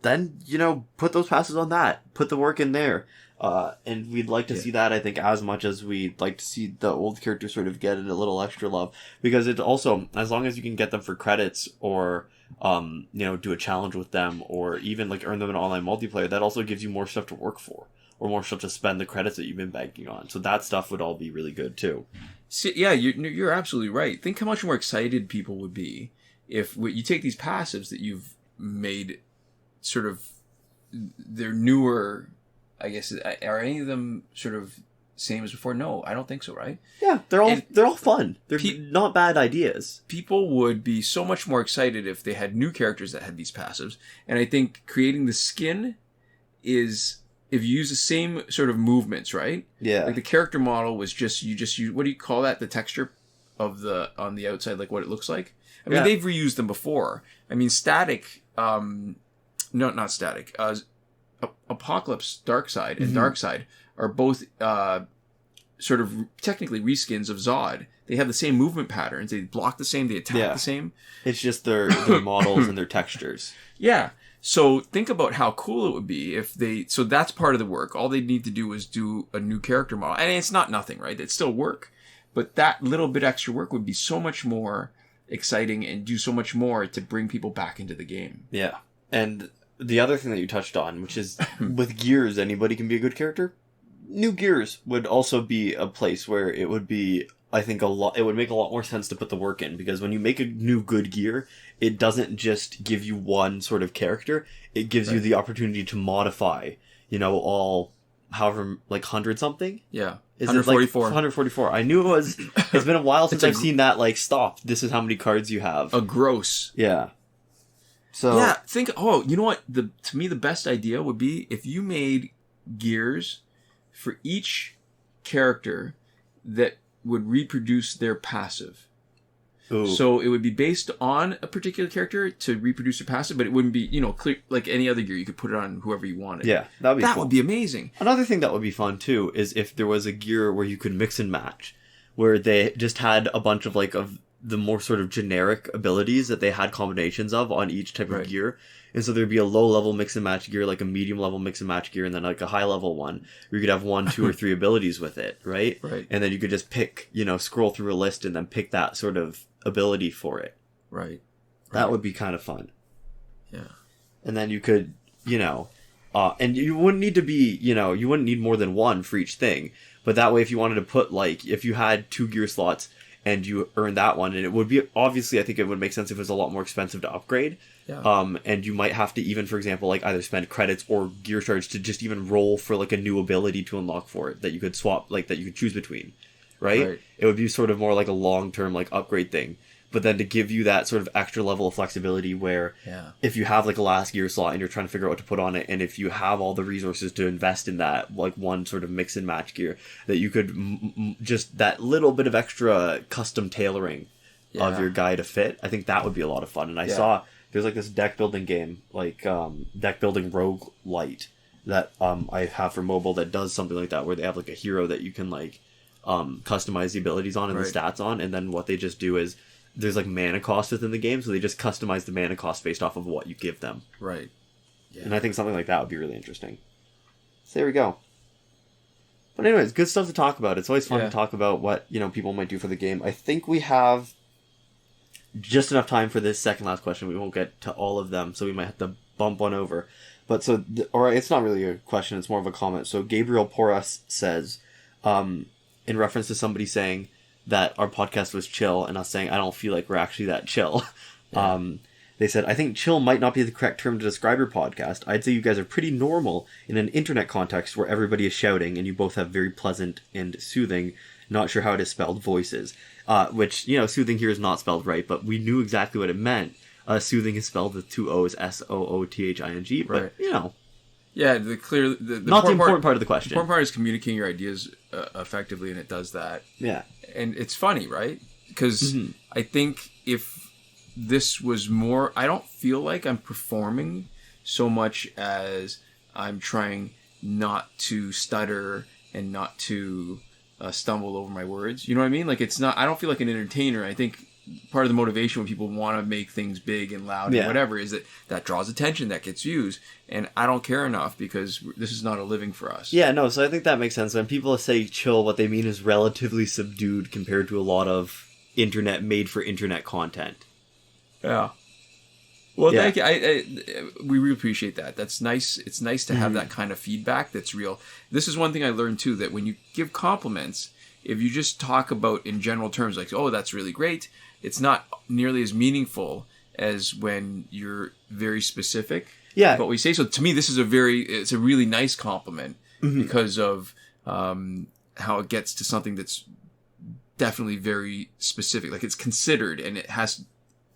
then, you know, put those passes on that. Put the work in there. And we'd like to see that, I think, as much as we'd like to see the old characters sort of get a little extra love. Because it's also, as long as you can get them for credits or, you know, do a challenge with them or even like earn them in online multiplayer, that also gives you more stuff to work for. Or more stuff to spend the credits that you've been banking on. So that stuff would all be really good too. See, yeah, you're absolutely right. Think how much more excited people would be if you take these passives that you've made sort of, they're newer, I guess. Are any of them sort of same as before? No, I don't think so, right? Yeah, they're all fun. They're not bad ideas. People would be so much more excited if they had new characters that had these passives. And I think creating the skin is, if you use the same sort of movements, right? Yeah. Like the character model was just use, what do you call that? The texture of on the outside, like what it looks like? I mean, they've reused them before. I mean, Static, no, not Static. Apocalypse, Darkseid, and Darkseid are both sort of technically reskins of Zod. They have the same movement patterns. They block the same. They attack the same. It's just their models and their textures. Yeah. So think about how cool it would be if they... So that's part of the work. All they need to do is do a new character model. And it's not nothing, right? It's still work. But that little bit extra work would be so much more exciting and do so much more to bring people back into the game. Yeah. And the other thing that you touched on, which is with Gears, anybody can be a good character. New Gears would also be a place where it would be, I think, it would make a lot more sense to put the work in, because when you make a new good gear, it doesn't just give you one sort of character, it gives you the opportunity to modify, you know, all, however, like 100 something? Yeah. Is 144. It like 144. I knew it was, it's been a while since I've seen that, like, stop, this is how many cards you have. A gross. Yeah. So. Yeah, you know what? To me, the best idea would be if you made gears for each character that would reproduce their passive. Ooh. So it would be based on a particular character to reproduce their passive, but it wouldn't be, you know, clear, like any other gear. You could put it on whoever you wanted. Yeah, that would be amazing. Another thing that would be fun too is if there was a gear where you could mix and match, where they just had a bunch of like of the more sort of generic abilities that they had combinations of on each type of gear. And so there'd be a low level mix and match gear, like a medium level mix and match gear, and then like a high level one where you could have 1, 2, or 3 abilities with it, right? Right. And then you could just pick, you know, scroll through a list and then pick that sort of ability for it. Right. That would be kind of fun. Yeah. And then you could, you know, and you wouldn't need to be, you know, you wouldn't need more than one for each thing. But that way, if you wanted to put, like, if you had 2 gear slots and you earn that one, and it would be, obviously, I think it would make sense if it was a lot more expensive to upgrade. Yeah. And you might have to even, for example, like either spend credits or gear charge to just even roll for like a new ability to unlock for it that you could swap, like that you could choose between, right? It would be sort of more like a long-term like upgrade thing. But then to give you that sort of extra level of flexibility where if you have like a last gear slot and you're trying to figure out what to put on it, and if you have all the resources to invest in that, like one sort of mix and match gear, that you could just that little bit of extra custom tailoring of your guy to fit, I think that would be a lot of fun. And I saw there's like this deck building game, like deck building roguelite that I have for mobile that does something like that, where they have like a hero that you can like customize the abilities on and the stats on, and then what they just do is there's like mana cost within the game, so they just customize the mana cost based off of what you give them. Right. Yeah. And I think something like that would be really interesting. So there we go. But anyways, good stuff to talk about. It's always fun to talk about what, you know, people might do for the game. I think we have just enough time for this second last question. We won't get to all of them, so we might have to bump one over. But so, or it's not really a question, it's more of a comment. So Gabriel Porras says, in reference to somebody saying that our podcast was chill, and us saying, I don't feel like we're actually that chill. They said, I think chill might not be the correct term to describe your podcast. I'd say you guys are pretty normal in an internet context where everybody is shouting, and you both have very pleasant and soothing, not sure how it is spelled, voices. Which, you know, soothing here is not spelled right, but we knew exactly what it meant. Soothing is spelled with 2 O's, S-O-O-T-H-I-N-G, but, you know. Yeah, the not the important part of the question. The important part is communicating your ideas effectively, and it does that. Yeah. And it's funny, right? because I think if this was more, I don't feel like I'm performing so much as I'm trying not to stutter and not to stumble over my words. You know what I mean? Like, it's not, I don't feel like an entertainer. I think part of the motivation when people want to make things big and loud and whatever is that draws attention, that gets views, and I don't care enough because this is not a living for us. Yeah, no, so I think that makes sense. When people say chill, what they mean is relatively subdued compared to a lot of internet made for internet content. Yeah. Well, thank you. We really appreciate that. That's nice. It's nice to have that kind of feedback that's real. This is one thing I learned too, that when you give compliments, if you just talk about in general terms, like, oh, that's really great, it's not nearly as meaningful as when you're very specific. Yeah. What we say. So to me, this is it's a really nice compliment because of how it gets to something that's definitely very specific. Like, it's considered, and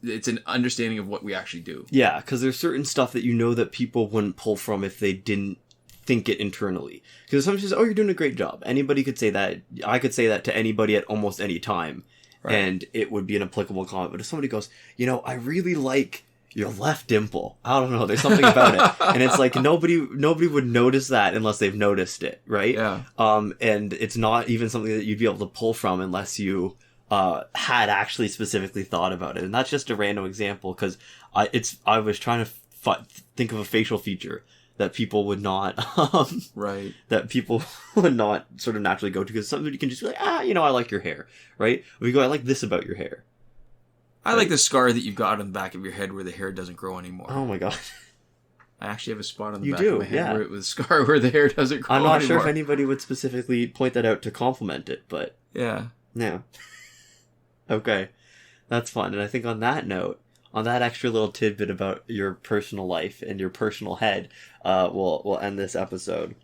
it's an understanding of what we actually do. Yeah, because there's certain stuff that you know that people wouldn't pull from if they didn't think it internally. Because somebody says, oh, you're doing a great job. Anybody could say that. I could say that to anybody at almost any time. Right. And it would be an applicable comment. But if somebody goes, I really like your left dimple. I don't know. There's something about it. And it's like nobody would notice that unless they've noticed it, right? Yeah. And it's not even something that you'd be able to pull from unless you had actually specifically thought about it. And that's just a random example because I was trying to think of a facial feature that people would not right, that people would not sort of naturally go to, because something you can just be like, I like your hair, right? Or you go, I like this about your hair. I like the scar that you've got on the back of your head where the hair doesn't grow anymore. Oh my god. I actually have a spot on the back of my head where it was a scar where the hair doesn't grow anymore. I'm not sure if anybody would specifically point that out to compliment it, but yeah. Okay, that's fun. And I think on that note, on that extra little tidbit about your personal life and your personal head, we'll end this episode.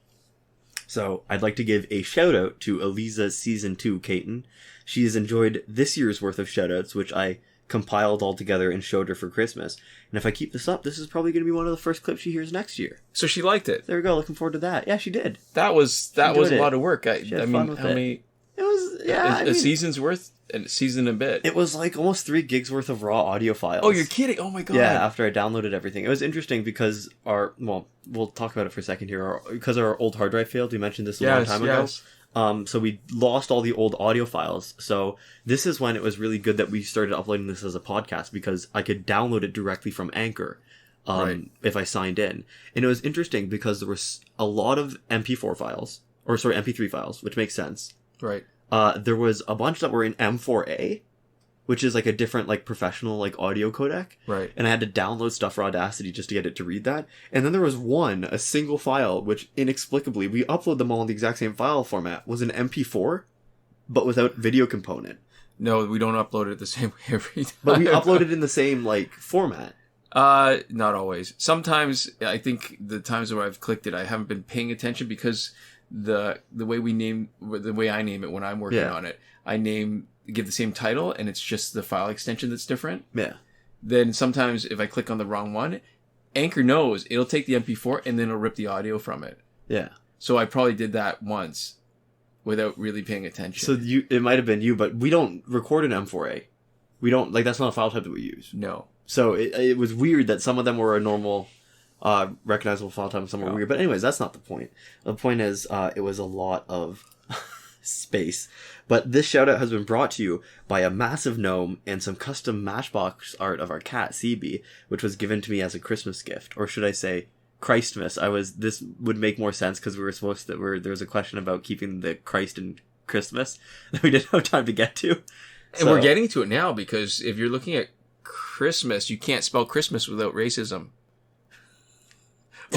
So I'd like to give a shout out to Eliza Season 2 Caton. She has enjoyed this year's worth of shout outs, which I compiled all together and showed her for Christmas. And if I keep this up, this is probably going to be one of the first clips she hears next year. So she liked it. There we go. Looking forward to that. Yeah, she did. That was a lot of work. She had fun with how many? It was a season's worth. A season and a bit. It was like almost 3 gigs worth of raw audio files. Oh, you're kidding! Oh my god! Yeah, after I downloaded everything. It was interesting because we'll talk about it for a second here. Because our old hard drive failed, we mentioned this a long time ago. So we lost all the old audio files. So this is when it was really good that we started uploading this as a podcast, because I could download it directly from Anchor if I signed in. And it was interesting because there was a lot of MP3 files, which makes sense. Right. There was a bunch that were in M4A, which is like a different like professional like audio codec. Right. And I had to download stuff for Audacity just to get it to read that. And then there was a single file, which inexplicably, we upload them all in the exact same file format, was an MP4, but without video component. No, we don't upload it the same way every time. But we upload it in the same like format. Not always. Sometimes, I think the times where I've clicked it, I haven't been paying attention because the way I name it when I'm working on it, give the same title and it's just the file extension that's different. Yeah. Then sometimes if I click on the wrong one, Anchor knows it'll take the MP4 and then it'll rip the audio from it. Yeah. So I probably did that once without really paying attention. So it might have been you, but we don't record an M4A. We don't, like, that's not a file type that we use. No. So it was weird that some of them were a normal recognizable file type and some were weird. But anyways, that's not the point. The point is it was a lot of space. But this shout out has been brought to you by a massive gnome and some custom Matchbox art of our cat CB, which was given to me as a Christmas gift, or should I say Christmas. This would make more sense because there was a question about keeping the Christ in Christmas that we didn't have time to get to. And we're getting to it now, because if you're looking at Christmas, you can't spell Christmas without racism.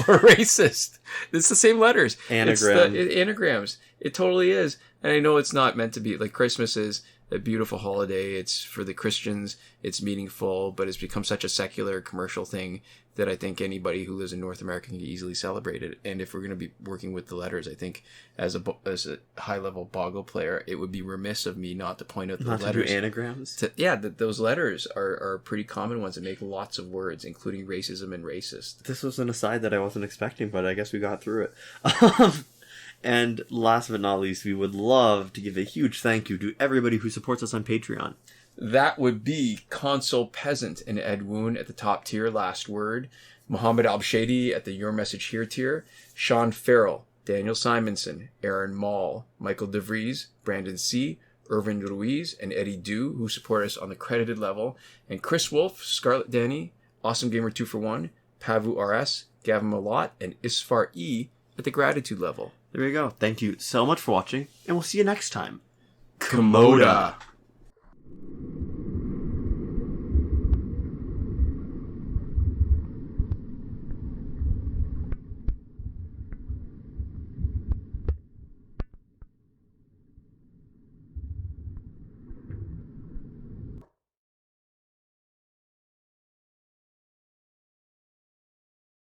Or racist. It's the same letters. Anagrams. It totally is. And I know it's not meant to be, like, Christmas is a beautiful holiday. It's for the Christians. It's meaningful, but it's become such a secular commercial thing that I think anybody who lives in North America can easily celebrate it. And if we're going to be working with the letters, I think as a high-level Boggle player, it would be remiss of me not to point out the letters. To do anagrams? Those letters are pretty common ones that make lots of words, including racism and racist. This was an aside that I wasn't expecting, but I guess we got through it. And last but not least, we would love to give a huge thank you to everybody who supports us on Patreon. That would be Console Peasant and Edwoon at the top tier, last word. Mohammed Albshaiti at the Your Message Here tier. Shawn Farrell, Daniel Simonson, Aaron Maule, Michael DeVries, Brandon C., Irvin Ruiz, and Eddydoo, who support us on the credited level. And Chris Wolf, Scarlet Danny, Awesome Gamer 2 for 1, Pavu RS, Gavin Malott, and Isfar E at the gratitude level. There you go. Thank you so much for watching, and we'll see you next time. Komoda.